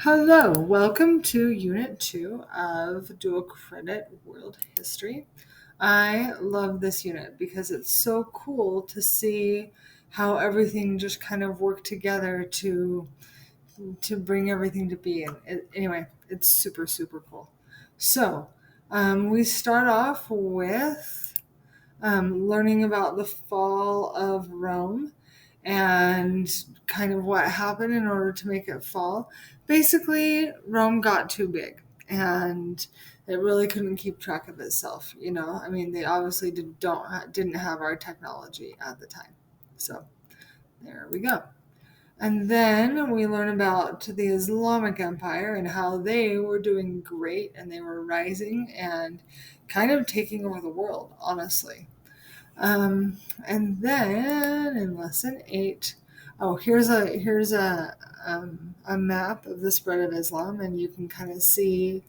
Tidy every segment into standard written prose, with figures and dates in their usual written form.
Hello, welcome to Unit 2 of Dual Credit World History. I love this unit because it's so cool to see how everything just kind of worked together to bring everything to be. And anyway, it's super, super cool. So, we start off with learning about the fall of Rome and kind of what happened in order to make it fall. Basically, Rome got too big and it really couldn't keep track of itself. I mean, they obviously didn't have our technology at the time. So there we go. And then we learn about the Islamic Empire and how they were doing great and they were rising and kind of taking over the world, honestly. And then in lesson 8, oh, here's a map of the spread of Islam, and you can kind of see,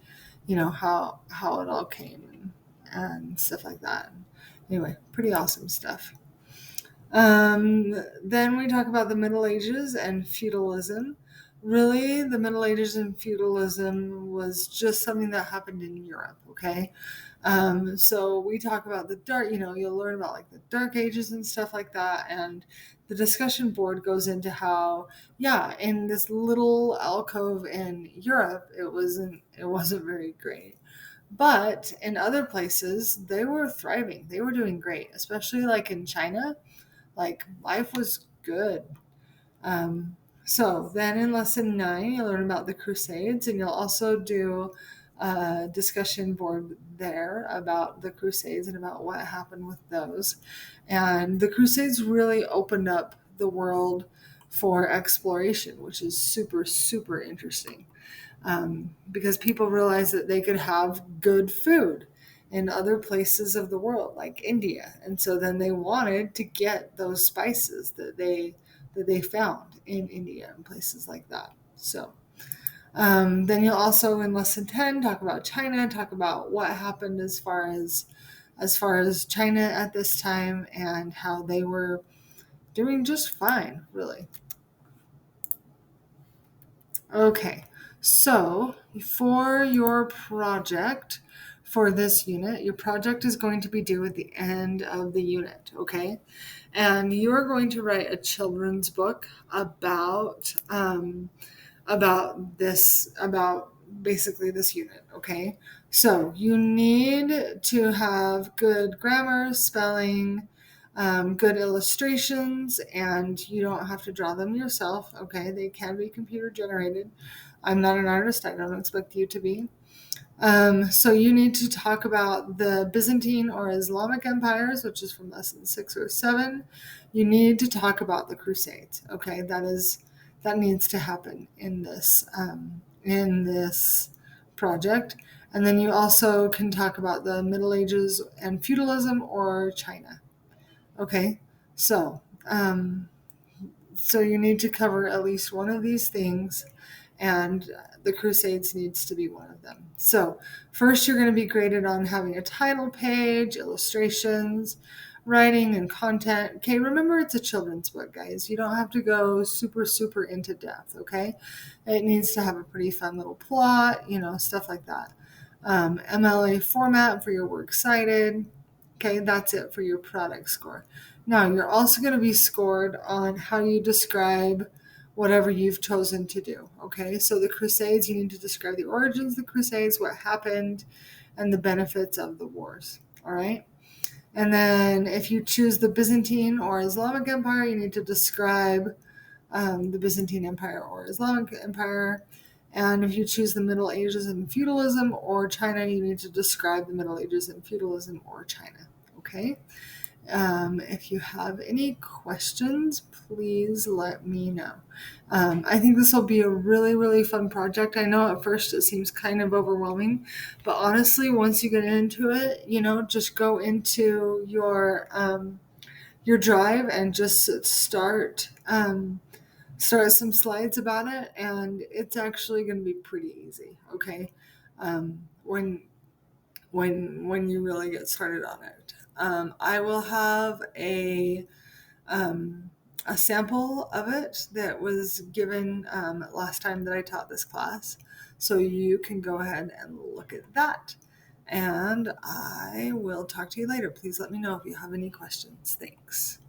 how it all came and stuff like that. Anyway, pretty awesome stuff. Then we talk about the Middle Ages and feudalism. Really, the Middle Ages and feudalism was just something that happened in Europe, okay? So we talk about the dark, you'll learn about like the Dark Ages and stuff like that. And the discussion board goes into how, yeah, in this little alcove in Europe, it wasn't very great. But in other places, they were thriving. They were doing great, especially like in China. Like life was good. So then in lesson 9, you'll learn about the Crusades, and you'll also do a discussion board there about the Crusades and about what happened with those. And the Crusades really opened up the world for exploration, which is super, super interesting, because people realized that they could have good food in other places of the world, like India, and so then they wanted to get those spices that they found in India and places like that. So then you'll also in lesson 10 talk about China, talk about what happened as far as China at this time and how they were doing just fine, really. Okay, so for your project for this unit, your project is going to be due at the end of the unit, okay? And you're going to write a children's book about basically this unit, okay? So you need to have good grammar, spelling, good illustrations, and you don't have to draw them yourself, okay? They can be computer generated. I'm not an artist, I don't expect you to be. So you need to talk about the Byzantine or Islamic empires, which is from lesson 6 or 7. You need to talk about the Crusades. Okay, that needs to happen in this project. And then you also can talk about the Middle Ages and feudalism or China. Okay, so so you need to cover at least one of these things, and the Crusades needs to be one of them. So first, you're going to be graded on having a title page, illustrations, writing, and content. Okay, remember it's a children's book, guys. You don't have to go super, super into depth, okay? It needs to have a pretty fun little plot, stuff like that. MLA format for your works cited. Okay, that's it for your product score. Now, you're also going to be scored on how you describe whatever you've chosen to do. Okay, so the Crusades, you need to describe the origins of the Crusades, what happened, and the benefits of the wars. All right, and then if you choose the Byzantine or Islamic Empire, you need to describe the Byzantine Empire or Islamic Empire. And if you choose the Middle Ages and feudalism or China, you need to describe the Middle Ages and feudalism or China. Okay? If you have any questions, please let me know. I think this will be a really, really fun project. I know at first it seems kind of overwhelming, but honestly, once you get into it, just go into your drive and just start some slides about it, and it's actually going to be pretty easy. Okay, when you really get started on it. I will have a sample of it that was given last time that I taught this class. So you can go ahead and look at that. And I will talk to you later. Please let me know if you have any questions. Thanks.